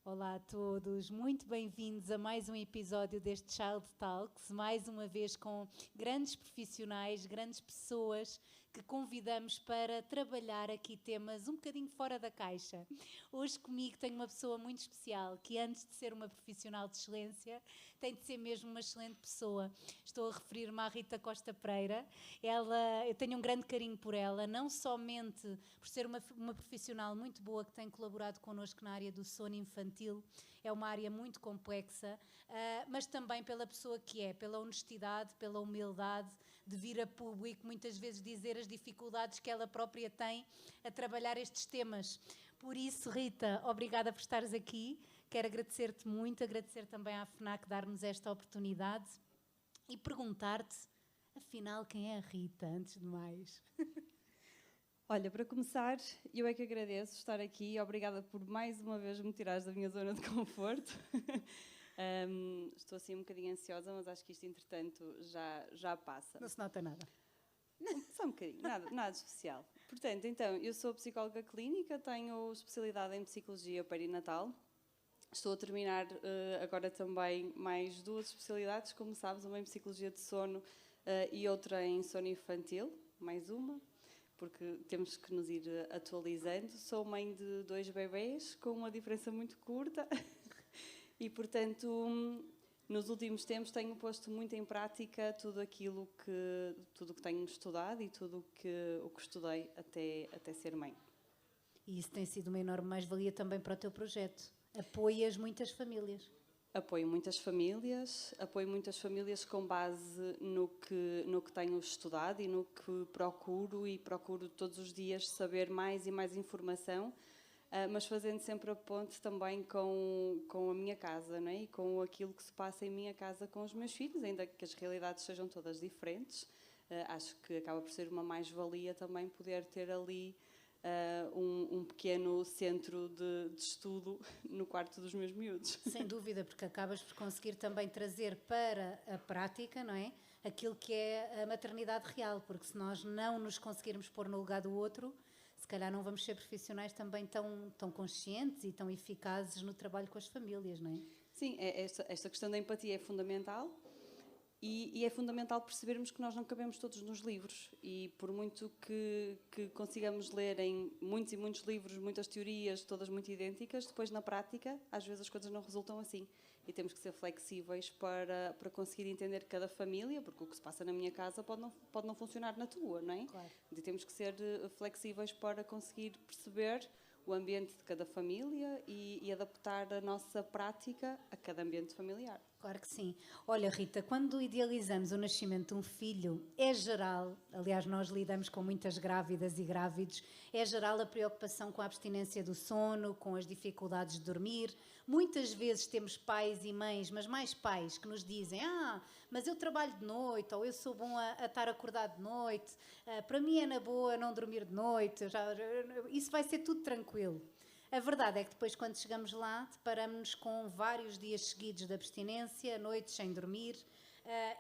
Olá a todos, muito bem-vindos a mais um episódio deste Child Talks, mais uma vez com grandes profissionais, grandes pessoas que convidamos para trabalhar aqui temas um bocadinho fora da caixa. Hoje comigo tenho uma pessoa muito especial que, antes de ser uma profissional de excelência, tem de ser mesmo uma excelente pessoa. Estou a referir-me à Rita Costa Pereira. Eu tenho um grande carinho por ela, não somente por ser uma profissional muito boa que tem colaborado connosco na área do sono infantil, é uma área muito complexa, mas também pela pessoa que é, pela honestidade, pela humildade, de vir a público, muitas vezes dizer as dificuldades que ela própria tem a trabalhar estes temas. Por isso, Rita, obrigada por estares aqui. Quero agradecer-te muito, agradecer também à FNAC dar-nos esta oportunidade e perguntar-te, afinal, quem é a Rita, antes de mais? Olha, para começar, eu é que agradeço estar aqui. Obrigada por mais uma vez me tirares da minha zona de conforto. Estou assim um bocadinho ansiosa, mas acho que isto, entretanto, já passa. Não se nota nada. Só um bocadinho, nada de especial. Portanto, então, eu sou psicóloga clínica, tenho especialidade em psicologia perinatal. Estou a terminar agora também mais duas especialidades, como sabes, uma em psicologia de sono e outra em sono infantil, mais uma, porque temos que nos ir atualizando. Sou mãe de 2 bebês, com uma diferença muito curta, e, portanto, nos últimos tempos tenho posto muito em prática tudo que tenho estudado e tudo o que estudei até ser mãe. E isso tem sido uma enorme mais-valia também para o teu projeto. Apoias muitas famílias. Apoio muitas famílias com base no que tenho estudado e no que procuro todos os dias saber mais e mais informação, mas fazendo sempre a ponte também com a minha casa, não é? E com aquilo que se passa em minha casa com os meus filhos, ainda que as realidades sejam todas diferentes. Acho que acaba por ser uma mais-valia também poder ter ali um pequeno centro de estudo no quarto dos meus miúdos. Sem dúvida, porque acabas por conseguir também trazer para a prática, não é? Aquilo que é a maternidade real, porque se nós não nos conseguirmos pôr no lugar do outro, se calhar não vamos ser profissionais também tão conscientes e tão eficazes no trabalho com as famílias, não é? Sim, esta questão da empatia é fundamental. E é fundamental percebermos que nós não cabemos todos nos livros, e por muito que consigamos ler em muitos e muitos livros, muitas teorias, todas muito idênticas, depois na prática às vezes as coisas não resultam assim, e temos que ser flexíveis para conseguir entender cada família, porque o que se passa na minha casa pode não funcionar na tua, não é? Claro. E temos que ser flexíveis para conseguir perceber o ambiente de cada família e adaptar a nossa prática a cada ambiente familiar. Claro que sim. Olha, Rita, quando idealizamos o nascimento de um filho, é geral, aliás, nós lidamos com muitas grávidas e grávidos, é geral a preocupação com a abstinência do sono, com as dificuldades de dormir. Muitas vezes temos pais e mães, mas mais pais, que nos dizem: mas eu trabalho de noite, ou eu sou bom a estar acordado de noite, para mim é na boa não dormir de noite, isso vai ser tudo tranquilo. A verdade é que depois, quando chegamos lá, deparamos-nos com vários dias seguidos de abstinência, noites sem dormir,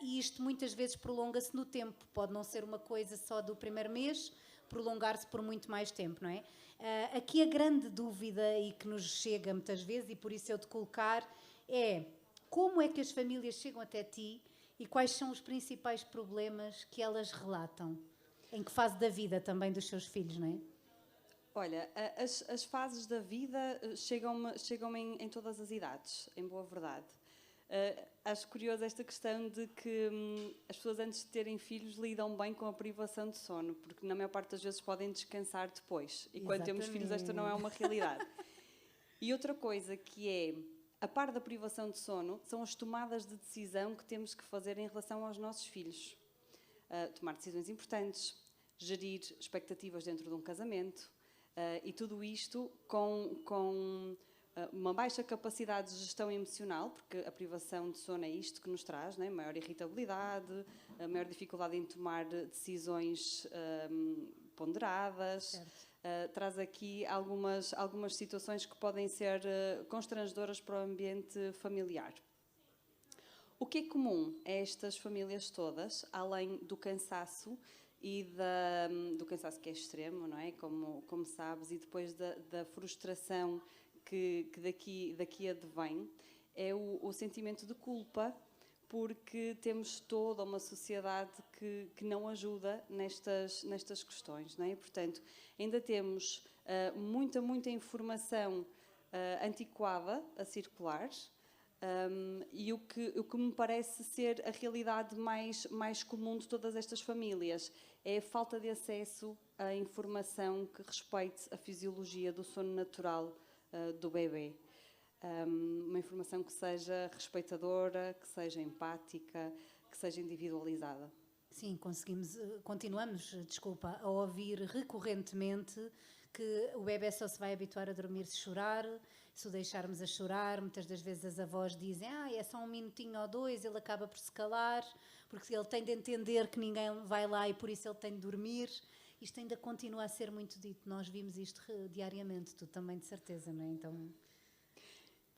e isto muitas vezes prolonga-se no tempo. Pode não ser uma coisa só do primeiro mês, prolongar-se por muito mais tempo, não é? Aqui a grande dúvida, e que nos chega muitas vezes, e por isso eu te colocar, é como é que as famílias chegam até ti e quais são os principais problemas que elas relatam? Em que fase da vida também dos seus filhos, não é? Olha, as fases da vida chegam-me em todas as idades, em boa verdade. Acho curioso esta questão de que as pessoas, antes de terem filhos, lidam bem com a privação de sono, porque na maior parte das vezes podem descansar depois. E quando temos filhos, esta não é uma realidade. E outra coisa que é, a par da privação de sono, são as tomadas de decisão que temos que fazer em relação aos nossos filhos. Tomar decisões importantes, gerir expectativas dentro de um casamento, e tudo isto com uma baixa capacidade de gestão emocional, porque a privação de sono é isto que nos traz, né? Maior irritabilidade, maior dificuldade em tomar decisões ponderadas, traz aqui algumas situações que podem ser constrangedoras para o ambiente familiar. O que é comum a estas famílias todas, além do cansaço e do cansaço que é extremo, não é? Como sabes, e depois da frustração que daqui advém, é o sentimento de culpa, porque temos toda uma sociedade que não ajuda nestas questões, não é? Portanto, ainda temos muita informação antiquada a circular, e o que me parece ser a realidade mais comum de todas estas famílias é a falta de acesso à informação que respeite a fisiologia do sono natural do bebê. Uma informação que seja respeitadora, que seja empática, que seja individualizada. Sim, continuamos, a ouvir recorrentemente que o bebê só se vai habituar a dormir se chorar, se o deixarmos a chorar. Muitas das vezes as avós dizem, é só um minutinho ou dois, ele acaba por se calar, porque ele tem de entender que ninguém vai lá e por isso ele tem de dormir. Isto ainda continua a ser muito dito, nós vimos isto diariamente, tu também de certeza, não é? Então,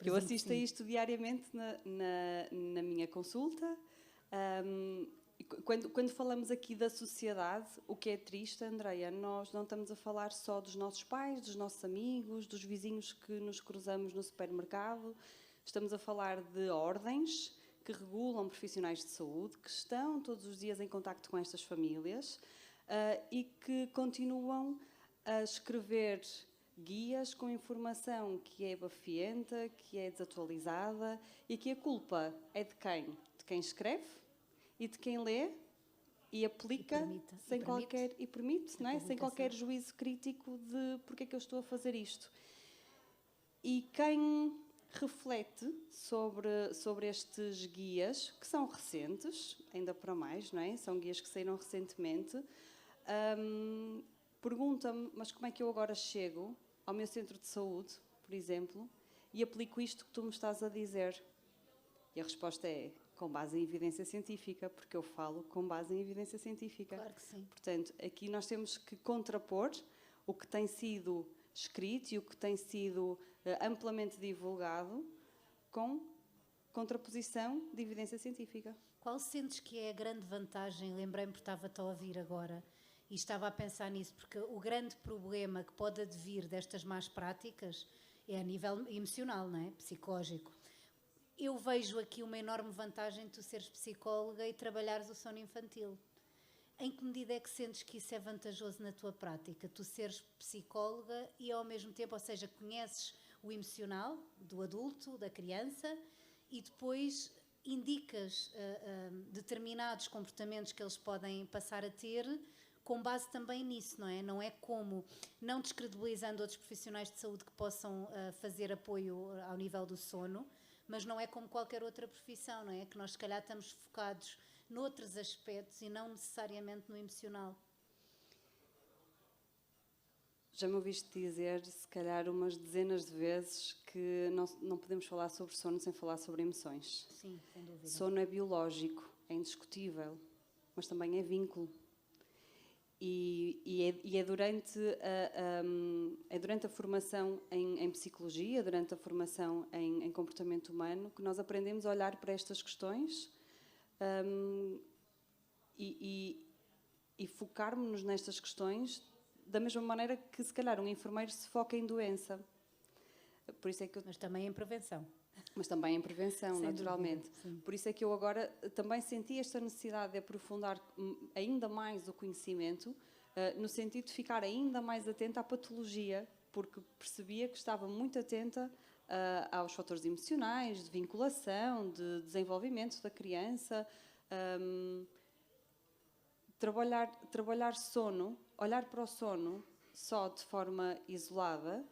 eu assisto a isto diariamente na minha consulta. Quando falamos aqui da sociedade, o que é triste, Andreia, nós não estamos a falar só dos nossos pais, dos nossos amigos, dos vizinhos que nos cruzamos no supermercado. Estamos a falar de ordens que regulam profissionais de saúde, que estão todos os dias em contacto com estas famílias e que continuam a escrever guias com informação que é bafienta, que é desatualizada e que a culpa é de quem? De quem escreve e de quem lê e aplica e permite, não é? Sem qualquer juízo crítico de porque é que eu estou a fazer isto. E quem reflete sobre estes guias, que são recentes, ainda para mais, não é? São guias que saíram recentemente, pergunta-me, mas como é que eu agora chego ao meu centro de saúde, por exemplo, e aplico isto que tu me estás a dizer? E a resposta é com base em evidência científica, porque eu falo com base em evidência científica. Claro que sim. Portanto, aqui nós temos que contrapor o que tem sido escrito e o que tem sido amplamente divulgado com contraposição de evidência científica. Qual sentes que é a grande vantagem? Lembrei-me porque estava-te a ouvir agora e estava a pensar nisso, porque o grande problema que pode advir destas más práticas é a nível emocional, não é? Psicológico. Eu vejo aqui uma enorme vantagem de tu seres psicóloga e trabalhares o sono infantil. Em que medida é que sentes que isso é vantajoso na tua prática? Tu seres psicóloga e ao mesmo tempo, ou seja, conheces o emocional do adulto, da criança, e depois indicas determinados comportamentos que eles podem passar a ter com base também nisso, não é? Não é como, não descredibilizando outros profissionais de saúde que possam fazer apoio ao nível do sono, mas não é como qualquer outra profissão, não é? Que nós, se calhar, estamos focados noutros aspectos e não necessariamente no emocional. Já me ouviste dizer, se calhar, umas dezenas de vezes que não podemos falar sobre sono sem falar sobre emoções. Sim, sem dúvida. Sono é biológico, é indiscutível, mas também é vínculo. E é durante a formação em psicologia, durante a formação em comportamento humano, que nós aprendemos a olhar para estas questões e focarmos-nos nestas questões da mesma maneira que, se calhar, um enfermeiro se foca em doença. Por isso é que Mas também em prevenção. Mas também em prevenção, sem naturalmente. Dúvida, por isso é que eu agora também senti esta necessidade de aprofundar ainda mais o conhecimento, no sentido de ficar ainda mais atenta à patologia, porque percebia que estava muito atenta aos fatores emocionais, de vinculação, de desenvolvimento da criança. Trabalhar sono, olhar para o sono só de forma isolada,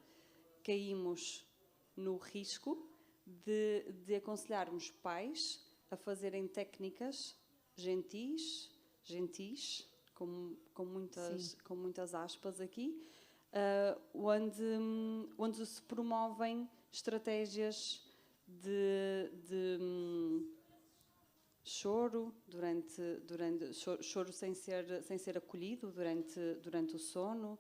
caímos no risco de aconselharmos pais a fazerem técnicas gentis, com muitas aspas aqui, onde se promovem estratégias de choro choro sem ser acolhido durante o sono,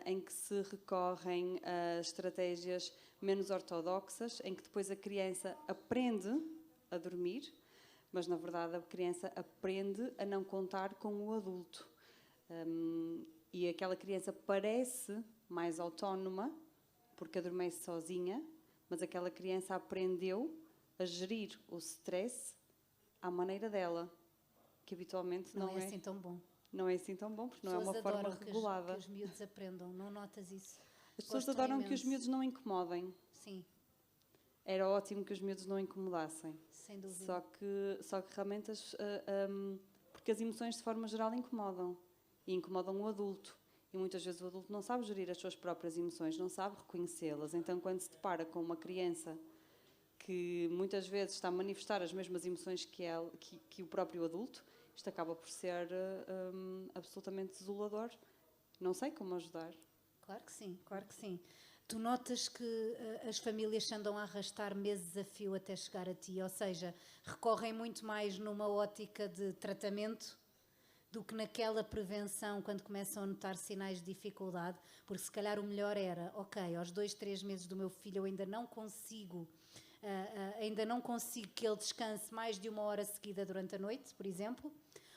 em que se recorrem a estratégias menos ortodoxas, em que depois a criança aprende a dormir, mas na verdade a criança aprende a não contar com o adulto. E aquela criança parece mais autónoma, porque adormece sozinha, mas aquela criança aprendeu a gerir o stress à maneira dela, que habitualmente não é assim tão bom. Não é assim tão bom, porque não é uma forma regulada. Que os miúdos aprendam, não notas isso? As pessoas adoram que os miúdos não incomodem. Sim. Era ótimo que os miúdos não incomodassem. Sem dúvida. Só que realmente, porque as emoções de forma geral incomodam. E incomodam o adulto. E muitas vezes o adulto não sabe gerir as suas próprias emoções, não sabe reconhecê-las. Então, quando se depara com uma criança que muitas vezes está a manifestar as mesmas emoções que o próprio adulto, isto acaba por ser absolutamente desolador. Não sei como ajudar. Claro que sim, claro que sim. Tu notas que as famílias se andam a arrastar meses a fio até chegar a ti, ou seja, recorrem muito mais numa ótica de tratamento do que naquela prevenção quando começam a notar sinais de dificuldade, porque se calhar o melhor era, ok, aos 2, 3 meses do meu filho eu ainda não consigo que ele descanse mais de 1 hora seguida durante a noite, por exemplo,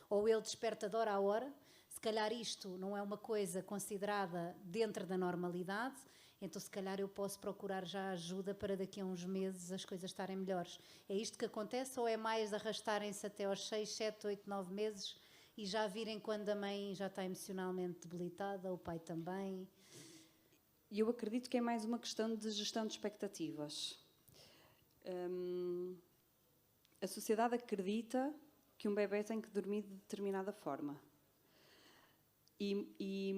ou ele desperta de hora a hora. Se calhar isto não é uma coisa considerada dentro da normalidade, então se calhar eu posso procurar já ajuda para daqui a uns meses as coisas estarem melhores. É isto que acontece ou é mais arrastarem-se até aos 6, 7, 8, 9 meses e já virem quando a mãe já está emocionalmente debilitada, o pai também? E eu acredito que é mais uma questão de gestão de expectativas. A sociedade acredita que um bebê tem que dormir de determinada forma. E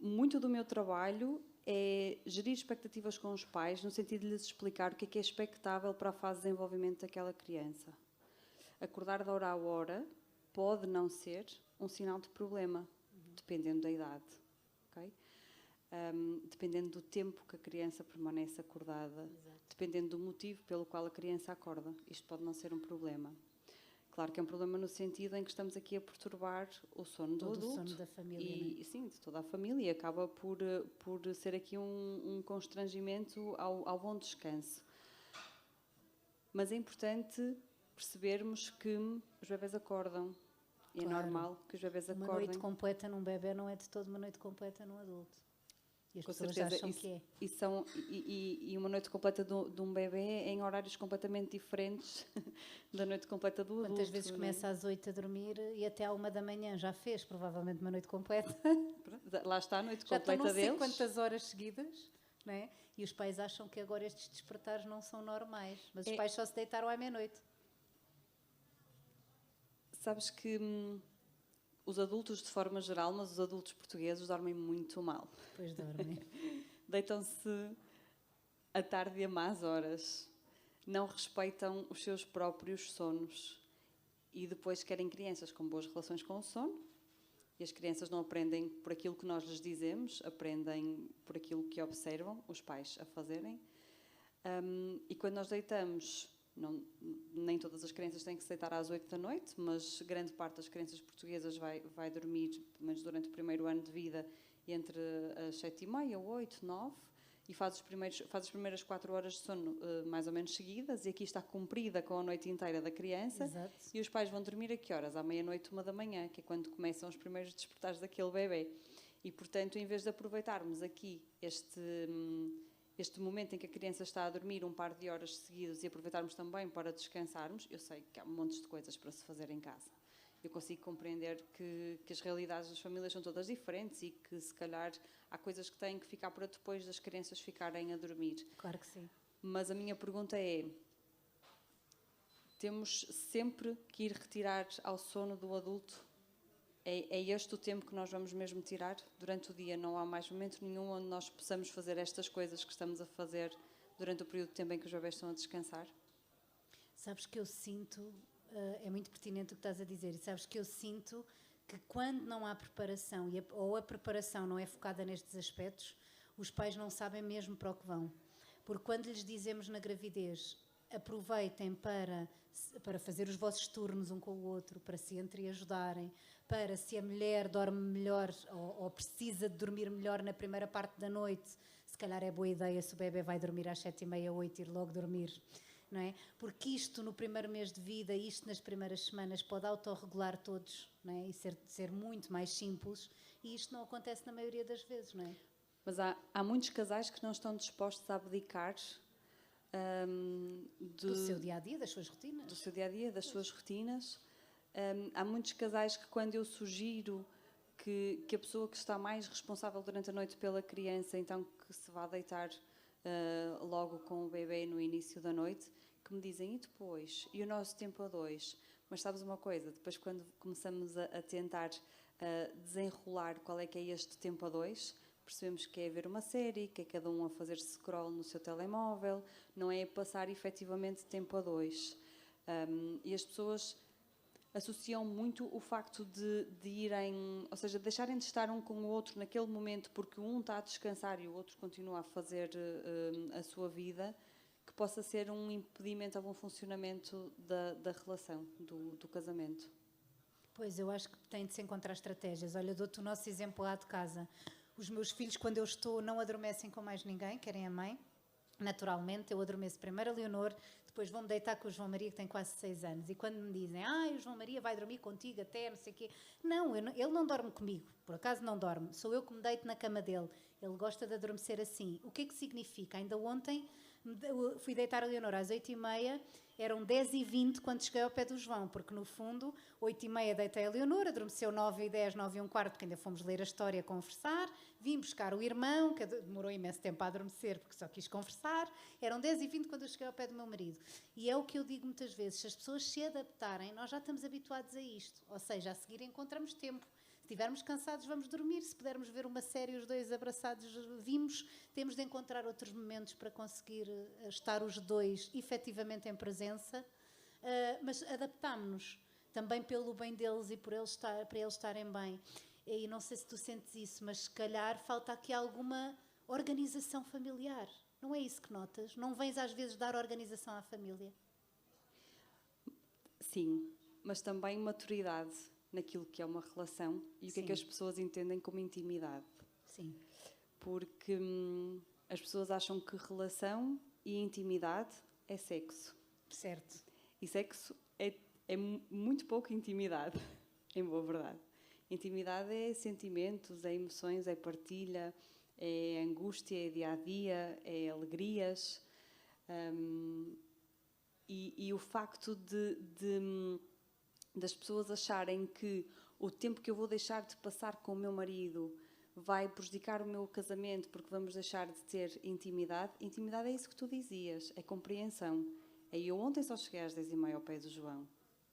muito do meu trabalho é gerir expectativas com os pais, no sentido de lhes explicar o que é expectável para a fase de desenvolvimento daquela criança. Acordar de hora a hora pode não ser um sinal de problema, dependendo da idade. Okay? Dependendo do tempo que a criança permanece acordada, dependendo do motivo pelo qual a criança acorda. Isto pode não ser um problema. Claro que é um problema no sentido em que estamos aqui a perturbar o sono do adulto. O sono da família, e sim, de toda a família. E acaba por ser aqui um constrangimento ao bom descanso. Mas é importante percebermos que os bebés acordam. E claro, é normal que os bebés acordem. Uma noite completa num bebé não é de todo uma noite completa num adulto. E as com pessoas certeza, acham que é. E uma noite completa de um bebê em horários completamente diferentes da noite completa do adulto. Quantas vezes começa às 8 a dormir e até à 1 da manhã já fez provavelmente uma noite completa. Lá está a noite já completa deles. Já estão não sei quantas horas seguidas, não é? E os pais acham que agora estes despertares não são normais. Mas os pais só se deitaram à meia-noite. Sabes que os adultos de forma geral, mas os adultos portugueses dormem muito mal. Pois dormem. Deitam-se à tarde e a más horas. Não respeitam os seus próprios sonos. E depois querem crianças com boas relações com o sono. E as crianças não aprendem por aquilo que nós lhes dizemos, aprendem por aquilo que observam os pais a fazerem. E quando nós deitamos... nem todas as crianças têm que se deitar às 8 da noite, mas grande parte das crianças portuguesas vai dormir, pelo menos durante o primeiro ano de vida, entre as 7h30, 8, 9, e faz as primeiras 4 horas de sono mais ou menos seguidas, e aqui está cumprida com a noite inteira da criança. Exato. E os pais vão dormir a que horas? À meia-noite, 1 da manhã, que é quando começam os primeiros despertares daquele bebê. E, portanto, em vez de aproveitarmos aqui este momento em que a criança está a dormir um par de horas seguidas e aproveitarmos também para descansarmos, eu sei que há montes de coisas para se fazer em casa. Eu consigo compreender que as realidades das famílias são todas diferentes e que, se calhar, há coisas que têm que ficar para depois das crianças ficarem a dormir. Claro que sim. Mas a minha pergunta é, temos sempre que ir retirar ao sono do adulto? É este o tempo que nós vamos mesmo tirar durante o dia? Não há mais momento nenhum onde nós possamos fazer estas coisas que estamos a fazer durante o período de tempo em que os bebés estão a descansar? Sabes que eu sinto, é muito pertinente o que estás a dizer, e sabes que eu sinto que quando não há preparação, ou a preparação não é focada nestes aspectos, os pais não sabem mesmo para o que vão. Porque quando lhes dizemos na gravidez, aproveitem para fazer os vossos turnos um com o outro, para se entreajudarem, para se a mulher dorme melhor ou precisa de dormir melhor na primeira parte da noite, se calhar é boa ideia se o bebê vai dormir às 7h30, 8 ir logo dormir não é? Porque isto no primeiro mês de vida, isto nas primeiras semanas pode autorregular todos, não é? E ser muito mais simples, e isto não acontece na maioria das vezes, não é? Mas há muitos casais que não estão dispostos a abdicar do seu dia-a-dia, das suas rotinas. Do seu dia-a-dia, das suas rotinas. Há muitos casais que, quando eu sugiro que a pessoa que está mais responsável durante a noite pela criança, então que se vá deitar logo com o bebê no início da noite, que me dizem, e depois? E o nosso tempo a dois? Mas sabes uma coisa? Depois, quando começamos a tentar desenrolar qual é que é este tempo a dois, percebemos que é ver uma série, que é cada um a fazer scroll no seu telemóvel, não é passar efetivamente tempo a dois. E as pessoas associam muito o facto de irem, ou seja, deixarem de estar um com o outro naquele momento porque um está a descansar e o outro continua a fazer a sua vida, que possa ser um impedimento ao bom funcionamento da relação, do casamento. Pois, eu acho que tem de se encontrar estratégias. Olha, dou-te o nosso exemplo lá de casa. Os meus filhos, quando eu estou, não adormecem com mais ninguém, querem a mãe. Naturalmente, eu adormeço primeiro a Leonor, depois vou-me deitar com o João Maria, que tem quase 6 anos. E quando me dizem, o João Maria vai dormir contigo até, não sei o quê. Não, ele não dorme comigo, por acaso não dorme. Sou eu que me deito na cama dele. Ele gosta de adormecer assim. O que é que significa? Ainda ontem fui deitar a Leonor às 8h30, eram 10h20 quando cheguei ao pé do João, porque no fundo, 8h30 deitei a Leonor, adormeceu 9h10, 9h15, porque ainda fomos ler a história, conversar, vim buscar o irmão, que demorou imenso tempo a adormecer, porque só quis conversar, eram 10h20 quando eu cheguei ao pé do meu marido. E é o que eu digo muitas vezes, se as pessoas se adaptarem, nós já estamos habituados a isto, ou seja, a seguir encontramos tempo. Se estivermos cansados, vamos dormir. Se pudermos ver uma série, os dois abraçados, vimos. Temos de encontrar outros momentos para conseguir estar os dois efetivamente em presença, mas adaptámonos também pelo bem deles e para eles estarem bem. E não sei se tu sentes isso, mas se calhar falta aqui alguma organização familiar. Não é isso que notas? Não vens às vezes dar organização à família? Sim, mas também maturidade naquilo que é uma relação e o que é que as pessoas entendem como intimidade. Sim. Porque as pessoas acham que relação e intimidade é sexo. Certo. E sexo é muito pouco intimidade, em boa verdade. Intimidade é sentimentos, é emoções, é partilha, é angústia, é dia-a-dia, é alegrias. E o facto das pessoas acharem que o tempo que eu vou deixar de passar com o meu marido vai prejudicar o meu casamento porque vamos deixar de ter intimidade. Intimidade é isso que tu dizias, é compreensão. Eu ontem só cheguei às 10h30 ao pé do João.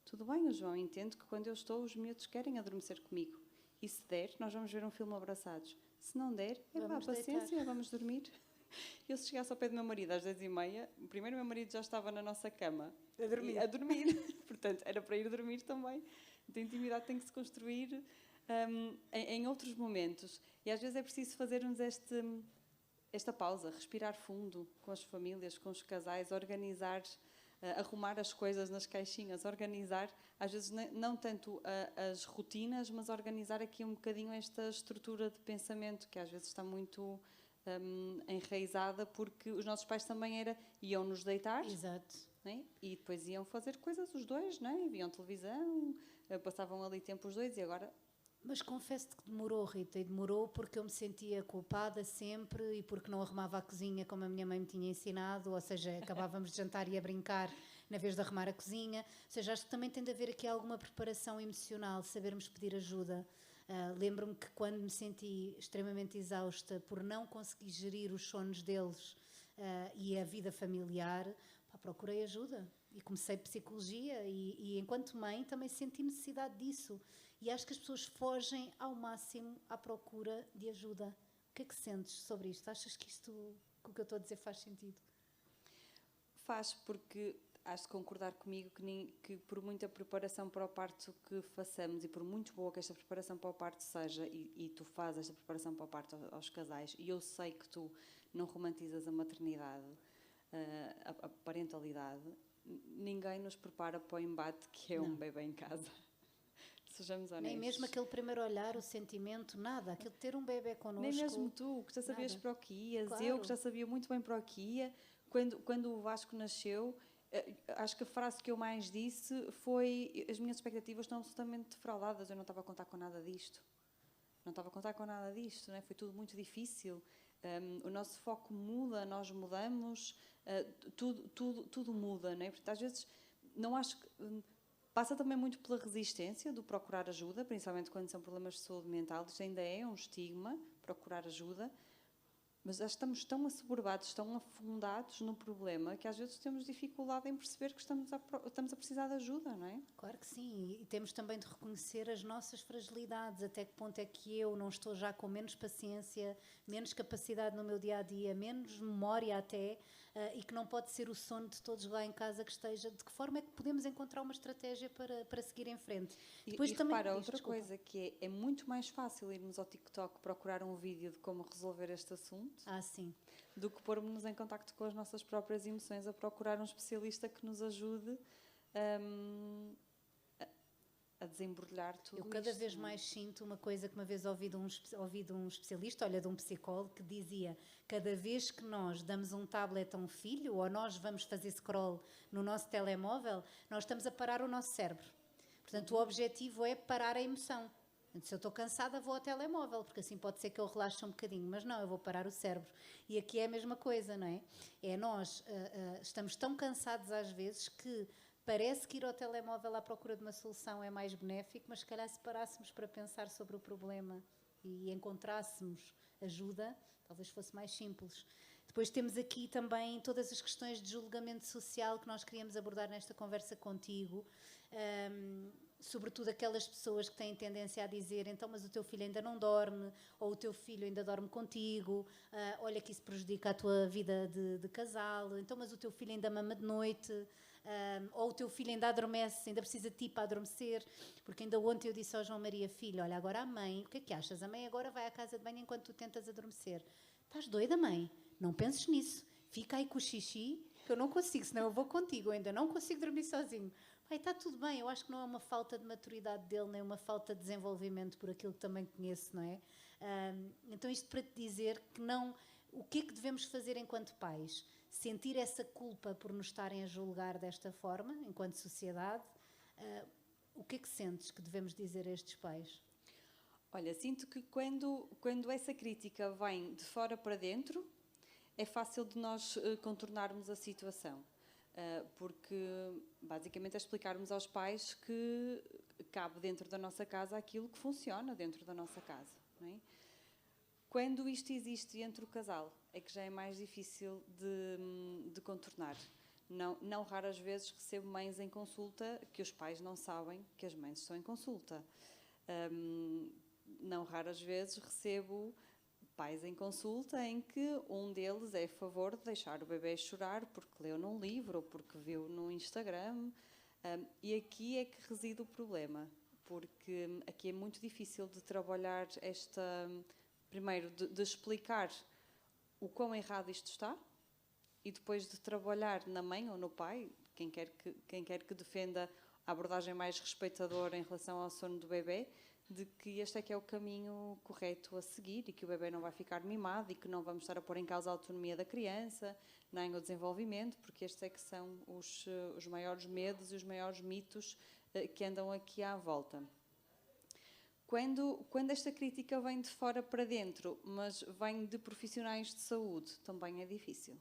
Tudo bem, o João entende que quando eu estou, os miúdos querem adormecer comigo. E se der, nós vamos ver um filme abraçados. Se não der, paciência, vamos dormir. Eu, se chegasse ao pé do meu marido às 10h30, primeiro o meu marido já estava na nossa cama. A dormir. Portanto, era para ir dormir também. Então, a intimidade tem que se construir em outros momentos. E às vezes é preciso fazermos esta pausa, respirar fundo com as famílias, com os casais, organizar, arrumar as coisas nas caixinhas, organizar, às vezes não tanto as rotinas, mas organizar aqui um bocadinho esta estrutura de pensamento, que às vezes está muito enraizada, porque os nossos pais também iam nos deitar. Exato. Né? E depois iam fazer coisas os dois, né? Viam televisão, passavam ali tempo os dois e agora... Mas confesso-te que demorou, Rita, e demorou porque eu me sentia culpada sempre e porque não arrumava a cozinha como a minha mãe me tinha ensinado, ou seja, acabávamos de jantar e ia brincar na vez de arrumar a cozinha. Ou seja, acho que também tem de haver aqui alguma preparação emocional, sabermos pedir ajuda. Lembro-me que quando me senti extremamente exausta por não conseguir gerir os sonhos deles e a vida familiar, procurei ajuda e comecei psicologia e enquanto mãe também senti necessidade disso. E acho que as pessoas fogem ao máximo à procura de ajuda. O que é que sentes sobre isto? Achas que o que eu estou a dizer faz sentido? Faz, porque has de concordar comigo que por muita preparação para o parto que façamos e por muito boa que esta preparação para o parto seja, e tu fazes esta preparação para o parto aos casais, e eu sei que tu não romantizas a maternidade, a parentalidade, ninguém nos prepara para o embate que é um bebê em casa. Sejamos honestos. Nem mesmo aquele primeiro olhar, o sentimento, nada. Aquele ter um bebê connosco. Nem mesmo tu, que já sabias para o que ias. Claro. Eu, que já sabia muito bem para o que ia. Quando o Vasco nasceu, Acho que a frase que eu mais disse foi: as minhas expectativas estão absolutamente defraudadas, eu não estava a contar com nada disto. Não estava a contar com nada disto, não é? Foi tudo muito difícil. O nosso foco muda, nós mudamos, tudo muda, não é? Portanto, às vezes, não acho que... Passa também muito pela resistência do procurar ajuda, principalmente quando são problemas de saúde mental. Isto ainda é um estigma, procurar ajuda. Mas já estamos tão assoberbados, tão afundados no problema, que às vezes temos dificuldade em perceber que estamos a precisar de ajuda, não é? Claro que sim, e temos também de reconhecer as nossas fragilidades, até que ponto é que eu não estou já com menos paciência, menos capacidade no meu dia-a-dia, menos memória até, e que não pode ser o sono de todos lá em casa que esteja. De que forma é que podemos encontrar uma estratégia para seguir em frente? Depois também repara, outra coisa que é muito mais fácil irmos ao TikTok procurar um vídeo de como resolver este assunto. Sim. Do que pormos-nos em contacto com as nossas próprias emoções, a procurar um especialista que nos ajude a desembrulhar tudo isto. Eu cada vez mais sinto uma coisa que uma vez ouvi de um especialista, olha, de um psicólogo, que dizia: cada vez que nós damos um tablet a um filho, ou nós vamos fazer scroll no nosso telemóvel, nós estamos a parar o nosso cérebro. Portanto, o objetivo é parar a emoção. Se eu estou cansada, vou ao telemóvel, porque assim pode ser que eu relaxe um bocadinho, mas não, eu vou parar o cérebro. E aqui é a mesma coisa, não é? Nós estamos tão cansados às vezes que parece que ir ao telemóvel à procura de uma solução é mais benéfico, mas se calhar se parássemos para pensar sobre o problema e encontrássemos ajuda, talvez fosse mais simples. Depois temos aqui também todas as questões de julgamento social que nós queríamos abordar nesta conversa contigo. Sobretudo aquelas pessoas que têm tendência a dizer: então, mas o teu filho ainda não dorme, ou o teu filho ainda dorme contigo, olha que isso prejudica a tua vida de casal, então, mas o teu filho ainda mama de noite, ou o teu filho ainda adormece, ainda precisa de ti para adormecer, porque ainda ontem eu disse ao João Maria: filho, olha, agora a mãe, o que é que achas? A mãe agora vai à casa de banho enquanto tu tentas adormecer. Estás doida, mãe? Não penses nisso, fica aí com o xixi, que eu não consigo, senão eu vou contigo, eu ainda não consigo dormir sozinho. Pai, está tudo bem, eu acho que não é uma falta de maturidade dele, nem uma falta de desenvolvimento, por aquilo que também conheço, não é? Então isto para te dizer que não... O que é que devemos fazer enquanto pais? Sentir essa culpa por nos estarem a julgar desta forma, enquanto sociedade? O que é que sentes que devemos dizer a estes pais? Olha, sinto que quando essa crítica vem de fora para dentro, é fácil de nós contornarmos a situação. Porque basicamente é explicarmos aos pais que cabe dentro da nossa casa aquilo que funciona dentro da nossa casa, não é? Quando isto existe entre o casal, é que já é mais difícil de contornar. Não raras vezes recebo mães em consulta que os pais não sabem que as mães estão em consulta. Não raras vezes recebo pais em consulta em que um deles é a favor de deixar o bebê chorar porque leu num livro ou porque viu no Instagram. E aqui é que reside o problema, porque aqui é muito difícil de trabalhar primeiro, de explicar o quão errado isto está, e depois de trabalhar na mãe ou no pai, quem quer que defenda a abordagem mais respeitadora em relação ao sono do bebê, de que este é que é o caminho correto a seguir e que o bebê não vai ficar mimado e que não vamos estar a pôr em causa a autonomia da criança, nem o desenvolvimento, porque estes é que são os maiores medos e os maiores mitos que andam aqui à volta. Quando esta crítica vem de fora para dentro, mas vem de profissionais de saúde, também é difícil.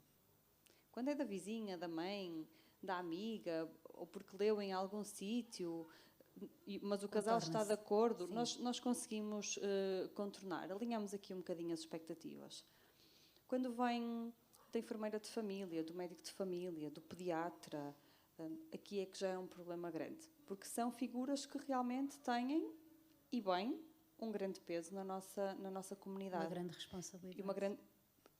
Quando é da vizinha, da mãe, da amiga, ou porque leu em algum sítio, mas o casal está de acordo, nós conseguimos contornar, alinhamos aqui um bocadinho as expectativas. Quando vem da enfermeira de família, do médico de família, do pediatra, aqui é que já é um problema grande, porque são figuras que realmente têm, e bem, um grande peso na nossa comunidade. Uma grande responsabilidade.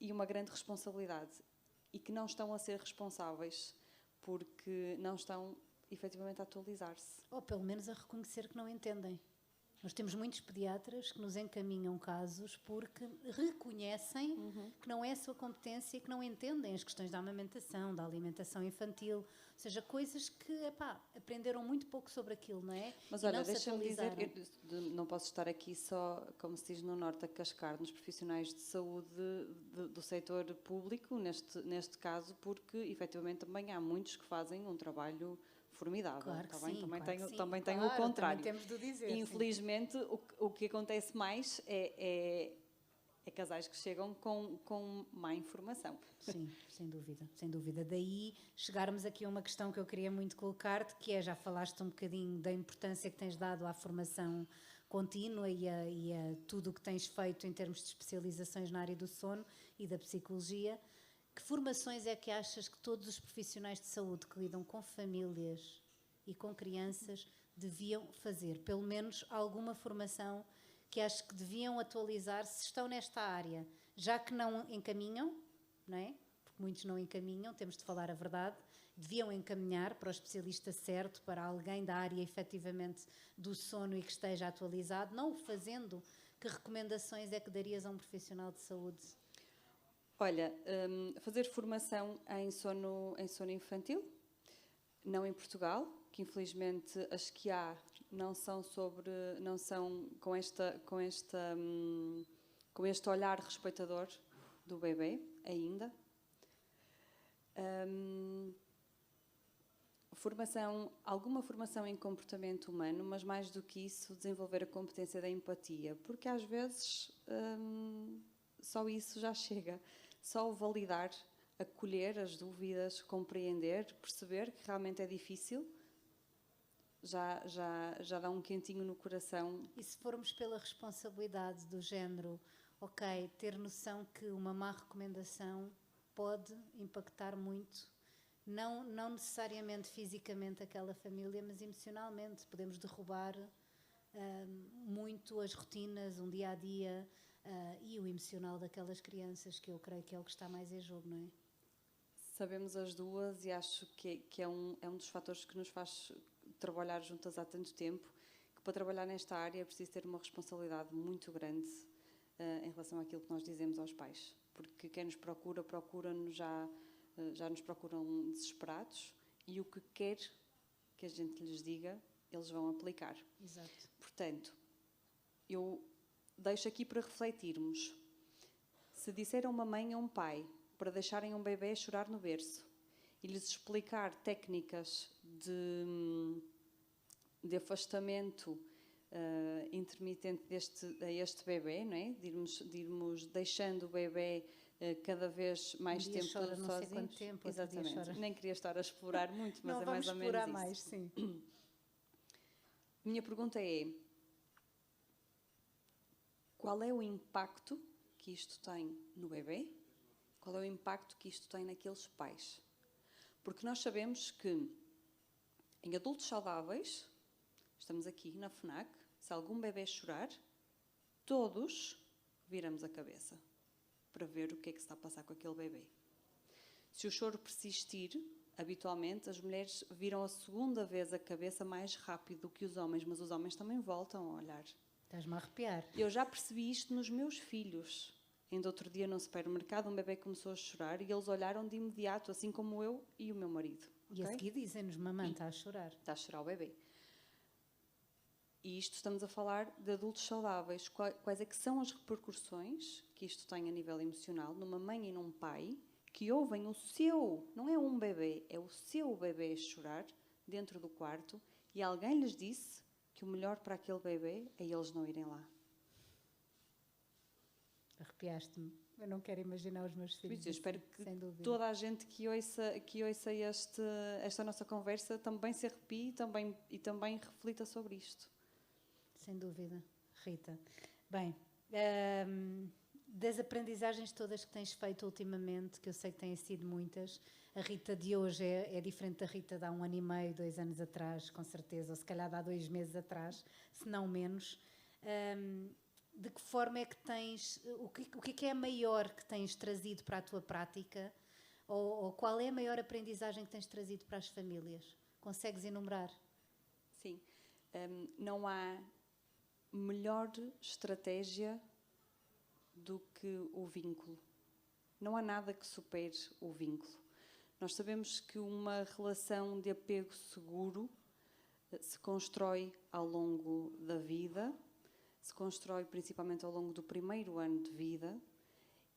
E uma grande responsabilidade. E que não estão a ser responsáveis porque não estão efetivamente a atualizar-se. Ou pelo menos a reconhecer que não entendem. Nós temos muitos pediatras que nos encaminham casos porque reconhecem que não é a sua competência e que não entendem as questões da amamentação, da alimentação infantil, ou seja, coisas que, aprenderam muito pouco sobre aquilo, não é? Mas e olha, não se deixa-me dizer, atualizaram. não posso estar aqui só, como se diz no Norte, a cascar nos profissionais de saúde do setor público, neste caso, porque efetivamente também há muitos que fazem um trabalho formidável. Claro que Tá bem? sim, Também claro tenho, que sim. também tenho Claro, o contrário. também temos de dizer, Infelizmente, o que acontece mais é casais que chegam com má informação. Sim, sem dúvida, sem dúvida. Daí chegarmos aqui a uma questão que eu queria muito colocar-te, que é, já falaste um bocadinho da importância que tens dado à formação contínua e a tudo o que tens feito em termos de especializações na área do sono e da psicologia. Que formações é que achas que todos os profissionais de saúde que lidam com famílias e com crianças deviam fazer? Pelo menos alguma formação que acho que deviam atualizar se estão nesta área, já que não encaminham, não é? Porque muitos não encaminham, temos de falar a verdade, deviam encaminhar para o especialista certo, para alguém da área efetivamente do sono e que esteja atualizado. Não o fazendo, que recomendações é que darias a um profissional de saúde? Olha, fazer formação em sono infantil, não em Portugal, que infelizmente as que há não são com este olhar respeitador do bebê ainda. Alguma formação em comportamento humano, mas mais do que isso, desenvolver a competência da empatia, porque às vezes só isso já chega, só o validar, acolher as dúvidas, compreender, perceber que realmente é difícil, já dá um quentinho no coração. E se formos pela responsabilidade do género, ok, ter noção que uma má recomendação pode impactar muito, não necessariamente fisicamente aquela família, mas emocionalmente. Podemos derrubar muito as rotinas, um dia-a-dia e o emocional daquelas crianças, que eu creio que é o que está mais em jogo, não é? Sabemos as duas e acho que é um dos fatores que nos faz trabalhar juntas há tanto tempo, que para trabalhar nesta área é preciso ter uma responsabilidade muito grande em relação àquilo que nós dizemos aos pais, porque quem nos procura-nos já nos procuram desesperados e o que quer que a gente lhes diga, eles vão aplicar. Exato. Portanto, eu deixo aqui para refletirmos. Se disser a uma mãe ou um pai para deixarem um bebê chorar no berço e lhes explicar técnicas de afastamento intermitente a este bebê, não é? De irmos deixando o bebê cada vez mais tempo chora não sei sozinhos. quanto tempo, Exatamente. Nem queria estar a explorar muito, mas não, é mais ou menos explorar isso. Mais, sim. Minha pergunta é: qual é o impacto que isto tem no bebê? Qual é o impacto que isto tem naqueles pais? Porque nós sabemos que em adultos saudáveis, estamos aqui na FNAC, se algum bebê chorar, todos viramos a cabeça para ver o que é que se está a passar com aquele bebê. Se o choro persistir, habitualmente as mulheres viram a segunda vez a cabeça mais rápido do que os homens, mas os homens também voltam a olhar. Estás-me a arrepiar. Eu já percebi isto nos meus filhos. Ainda outro dia no supermercado um bebê começou a chorar e eles olharam de imediato, assim como eu e o meu marido. E a seguir dizem-nos, mamãe, está a chorar. Está a chorar o bebê. E isto estamos a falar de adultos saudáveis. Quais é que são as repercussões que isto tem a nível emocional numa mãe e num pai que ouvem o seu, não é um bebê, é o seu bebê a chorar dentro do quarto e alguém lhes disse que o melhor para aquele bebê é eles não irem lá. Arrepiaste-me. Eu não quero imaginar os meus filhos. Eu espero que toda a gente que ouça esta nossa conversa também se arrepie e também reflita sobre isto. Sem dúvida, Rita. Bem, das aprendizagens todas que tens feito ultimamente, que eu sei que têm sido muitas, a Rita de hoje é diferente da Rita de há 1 ano e meio, 2 anos atrás, com certeza, ou se calhar de há 2 meses atrás, se não menos. De que forma é que tens, o que é a maior que tens trazido para a tua prática, ou qual é a maior aprendizagem que tens trazido para as famílias? Consegues enumerar? Sim. Não há melhor estratégia do que o vínculo. Não há nada que supere o vínculo. Nós sabemos que uma relação de apego seguro se constrói ao longo da vida, se constrói principalmente ao longo do primeiro ano de vida,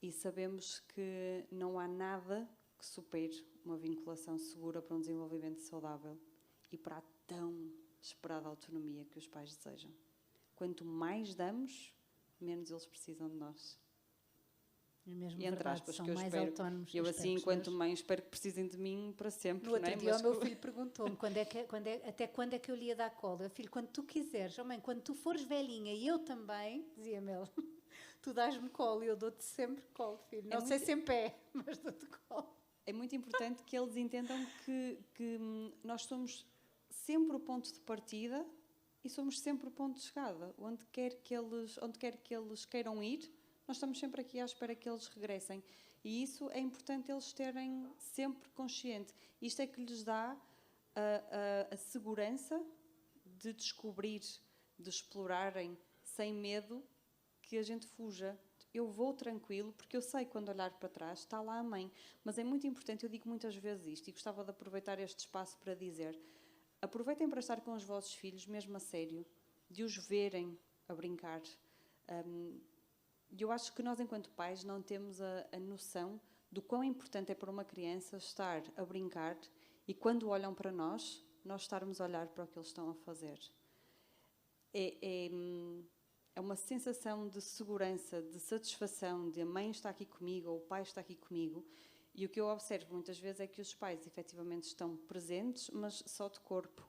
e sabemos que não há nada que supere uma vinculação segura para um desenvolvimento saudável e para a tão esperada autonomia que os pais desejam. Quanto mais damos, menos eles precisam de nós. É mesmo E entre verdade, aspas, são que eu mais espero, autónomos. eu assim, espero que enquanto Deus- mãe, espero que precisem de mim para sempre. No outro não é? dia Mas o meu filho perguntou-me até quando é que eu lhe ia dar colo. Eu, filho, quando tu quiseres. Oh, mãe, quando tu fores velhinha e eu também, dizia-me ele, tu dás-me colo e eu dou-te sempre colo, filho. Não sei se em pé, mas dou-te colo. É muito importante que eles entendam que nós somos sempre o ponto de partida e somos sempre o ponto de chegada. Onde quer que eles queiram ir, nós estamos sempre aqui à espera que eles regressem. E isso é importante eles terem sempre consciente. Isto é que lhes dá a segurança de descobrir, de explorarem, sem medo que a gente fuja. Eu vou tranquilo, porque eu sei que quando olhar para trás está lá a mãe. Mas é muito importante, eu digo muitas vezes isto, e gostava de aproveitar este espaço para dizer: aproveitem para estar com os vossos filhos, mesmo a sério, de os verem a brincar. Eu acho que nós, enquanto pais, não temos a noção do quão importante é para uma criança estar a brincar e, quando olham para nós estarmos a olhar para o que eles estão a fazer. É uma sensação de segurança, de satisfação, de a mãe está aqui comigo ou o pai está aqui comigo. E o que eu observo muitas vezes é que os pais efetivamente estão presentes, mas só de corpo,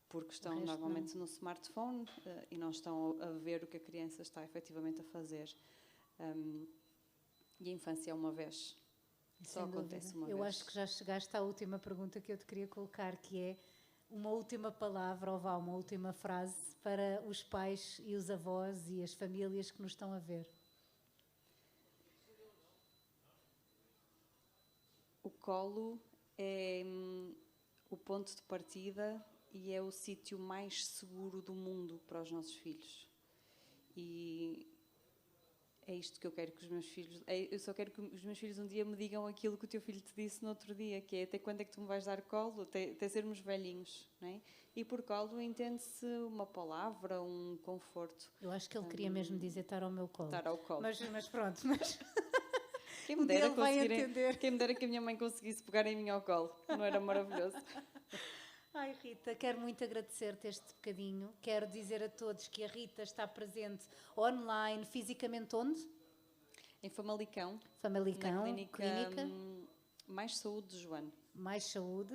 porque estão normalmente no smartphone e não estão a ver o que a criança está efetivamente a fazer. E a infância é uma vez. Só acontece uma vez. Eu acho que já chegaste à última pergunta que eu te queria colocar, que é uma última palavra, ou vá, uma última frase para os pais e os avós e as famílias que nos estão a ver. O colo é o ponto de partida e é o sítio mais seguro do mundo para os nossos filhos. E é isto que eu quero que os meus filhos... Eu só quero que os meus filhos um dia me digam aquilo que o teu filho te disse no outro dia, que é: até quando é que tu me vais dar colo? Até sermos velhinhos, não é? E por colo entende-se uma palavra, um conforto. Eu acho que ele queria mesmo dizer estar ao meu colo. Estar ao colo. Mas pronto, mas... Quem me dera que a minha mãe conseguisse pegar em mim ao colo. Não era maravilhoso? Ai, Rita, quero muito agradecer-te este bocadinho. Quero dizer a todos que a Rita está presente online, fisicamente onde? Em Famalicão. Famalicão, na clínica. Mais Saúde de Joane. Mais Saúde,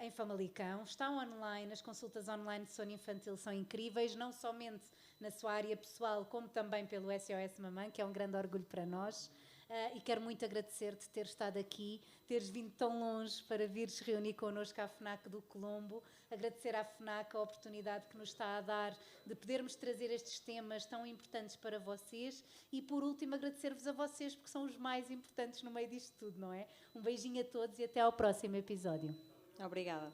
em Famalicão. Está online, as consultas online de sono infantil são incríveis, não somente na sua área pessoal, como também pelo SOS Mamãe, que é um grande orgulho para nós. E quero muito agradecer-te ter estado aqui, teres vindo tão longe para vires reunir connosco à FNAC do Colombo. Agradecer à FNAC a oportunidade que nos está a dar de podermos trazer estes temas tão importantes para vocês. E, por último, agradecer-vos a vocês, porque são os mais importantes no meio disto tudo, não é? Um beijinho a todos e até ao próximo episódio. Obrigada.